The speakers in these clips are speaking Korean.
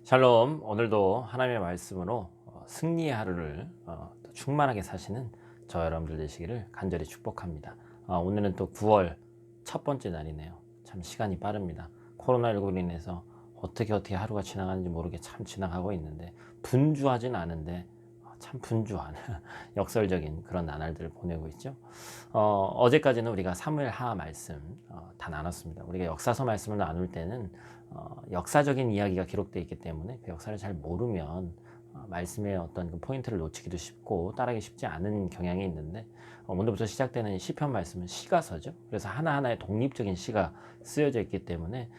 샬롬. 오늘도 하나님의 말씀으로 승리의 하루를 또 충만하게 사시는 저 여러분들 되시기를 간절히 축복합니다. 오늘은 또 9월 첫 번째 날이네요. 참 시간이 빠릅니다. 코로나19로 인해서 어떻게 하루가 지나가는지 모르게 참 지나가고 있는데, 분주하진 않은데 참 분주한 역설적인 그런 나날들을 보내고 있죠. 어제까지는 우리가 사무엘하 말씀 다 나눴습니다. 우리가 역사서 말씀을 나눌 때는 역사적인 이야기가 기록되어 있기 때문에 그 역사를 잘 모르면 말씀의 어떤 그 포인트를 놓치기도 쉽고 따라하기 쉽지 않은 경향이 있는데, 오늘부터 시작되는 시편 말씀은 시가서죠. 그래서 하나하나의 독립적인 시가 쓰여져 있기 때문에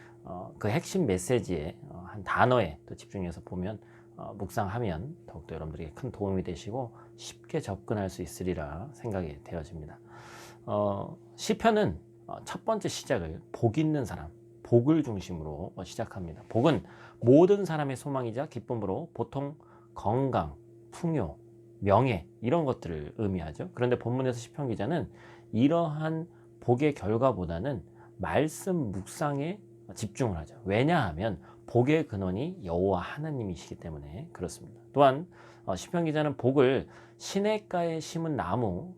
그 핵심 메시지에 한 단어에 또 집중해서 보면 묵상하면 더욱더 여러분들에게 큰 도움이 되시고 쉽게 접근할 수 있으리라 생각이 되어집니다. 시편은 첫 번째 시작을 복 있는 사람, 복을 중심으로 시작합니다. 복은 모든 사람의 소망이자 기쁨으로 보통 건강, 풍요, 명예 이런 것들을 의미하죠. 그런데 본문에서 시편 기자는 이러한 복의 결과보다는 말씀 묵상에 집중을 하죠. 왜냐하면 복의 근원이 여호와 하나님이시기 때문에 그렇습니다. 또한 시편 기자는 복을 시냇가에 심은 나무,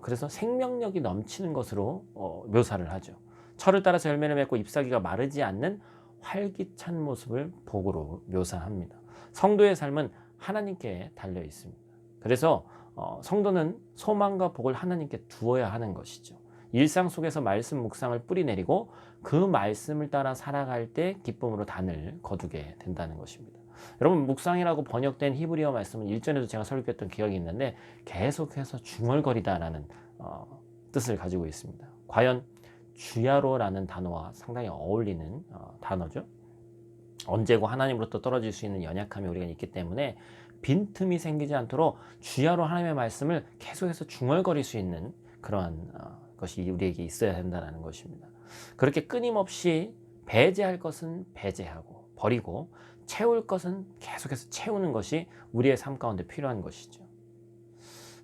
그래서 생명력이 넘치는 것으로 묘사를 하죠. 철을 따라서 열매를 맺고 잎사귀가 마르지 않는 활기찬 모습을 복으로 묘사합니다. 성도의 삶은 하나님께 달려 있습니다. 그래서 성도는 소망과 복을 하나님께 두어야 하는 것이죠. 일상 속에서 말씀 묵상을 뿌리내리고 그 말씀을 따라 살아갈 때 기쁨으로 단을 거두게 된다는 것입니다. 여러분, 묵상이라고 번역된 히브리어 말씀은 일전에도 제가 설교했던 기억이 있는데 계속해서 중얼거리다라는 뜻을 가지고 있습니다. 과연 주야로라는 단어와 상당히 어울리는 단어죠. 언제고 하나님으로부터 떨어질 수 있는 연약함이 우리가 있기 때문에 빈틈이 생기지 않도록 주야로 하나님의 말씀을 계속해서 중얼거릴 수 있는 그러한 것이 우리에게 있어야 된다는 것입니다. 그렇게 끊임없이 배제할 것은 배제하고 버리고 채울 것은 계속해서 채우는 것이 우리의 삶 가운데 필요한 것이죠.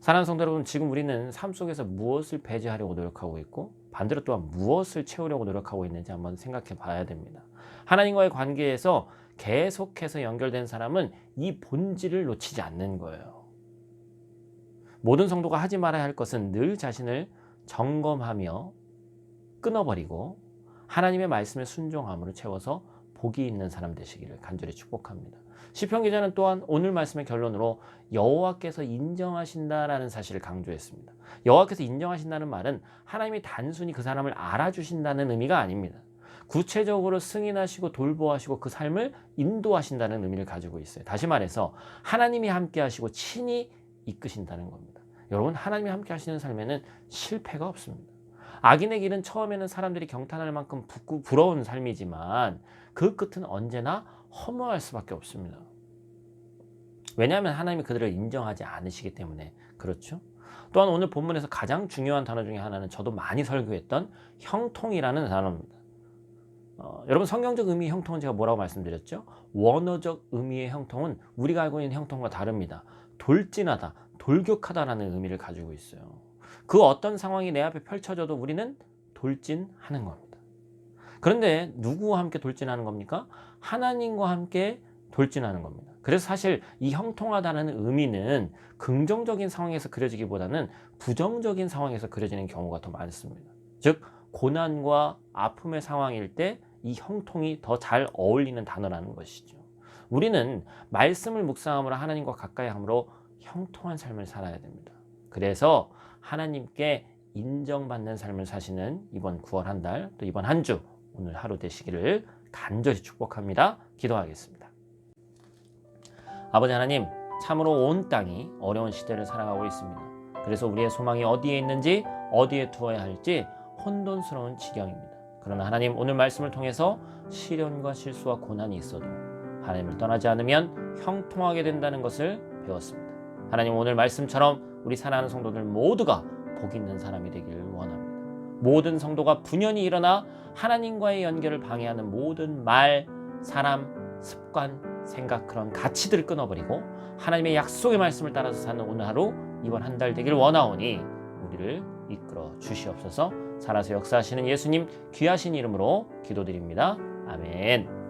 사랑하는 성도 여러분, 지금 우리는 삶 속에서 무엇을 배제하려고 노력하고 있고 반대로 또한 무엇을 채우려고 노력하고 있는지 한번 생각해 봐야 됩니다. 하나님과의 관계에서 계속해서 연결된 사람은 이 본질을 놓치지 않는 거예요. 모든 성도가 하지 말아야 할 것은 늘 자신을 점검하며 끊어버리고 하나님의 말씀에 순종함으로 채워서 복이 있는 사람 되시기를 간절히 축복합니다. 시편 기자는 또한 오늘 말씀의 결론으로 여호와께서 인정하신다라는 사실을 강조했습니다. 여호와께서 인정하신다는 말은 하나님이 단순히 그 사람을 알아주신다는 의미가 아닙니다. 구체적으로 승인하시고 돌보하시고 그 삶을 인도하신다는 의미를 가지고 있어요. 다시 말해서 하나님이 함께 하시고 친히 이끄신다는 겁니다. 여러분, 하나님이 함께 하시는 삶에는 실패가 없습니다. 악인의 길은 처음에는 사람들이 경탄할 만큼 부러운 삶이지만 그 끝은 언제나 허무할 수밖에 없습니다. 왜냐하면 하나님이 그들을 인정하지 않으시기 때문에 그렇죠. 또한 오늘 본문에서 가장 중요한 단어 중에 하나는 저도 많이 설교했던 형통이라는 단어입니다. 여러분, 성경적 의미의 형통은 제가 뭐라고 말씀드렸죠? 원어적 의미의 형통은 우리가 알고 있는 형통과 다릅니다. 돌진하다, 돌격하다라는 의미를 가지고 있어요. 그 어떤 상황이 내 앞에 펼쳐져도 우리는 돌진하는 겁니다. 그런데 누구와 함께 돌진하는 겁니까? 하나님과 함께 돌진하는 겁니다. 그래서 사실 이 형통하다는 의미는 긍정적인 상황에서 그려지기보다는 부정적인 상황에서 그려지는 경우가 더 많습니다. 즉, 고난과 아픔의 상황일 때 이 형통이 더 잘 어울리는 단어라는 것이죠. 우리는 말씀을 묵상함으로 하나님과 가까이 함으로 형통한 삶을 살아야 됩니다. 그래서 하나님께 인정받는 삶을 사시는 이번 9월 한 달, 또 이번 한 주, 오늘 하루 되시기를 간절히 축복합니다. 기도하겠습니다. 아버지 하나님, 참으로 온 땅이 어려운 시대를 살아가고 있습니다. 그래서 우리의 소망이 어디에 있는지, 어디에 두어야 할지 혼돈스러운 지경입니다. 그러나 하나님, 오늘 말씀을 통해서 시련과 실수와 고난이 있어도 하나님을 떠나지 않으면 형통하게 된다는 것을 배웠습니다. 하나님, 오늘 말씀처럼 우리 사랑하는 성도들 모두가 복 있는 사람이 되기를 원합니다. 모든 성도가 분연히 일어나 하나님과의 연결을 방해하는 모든 말, 사람, 습관, 생각, 그런 가치들을 끊어버리고 하나님의 약속의 말씀을 따라서 사는 오늘 하루, 이번 한 달 되기를 원하오니 우리를 이끌어 주시옵소서. 살아서 역사하시는 예수님 귀하신 이름으로 기도드립니다. 아멘.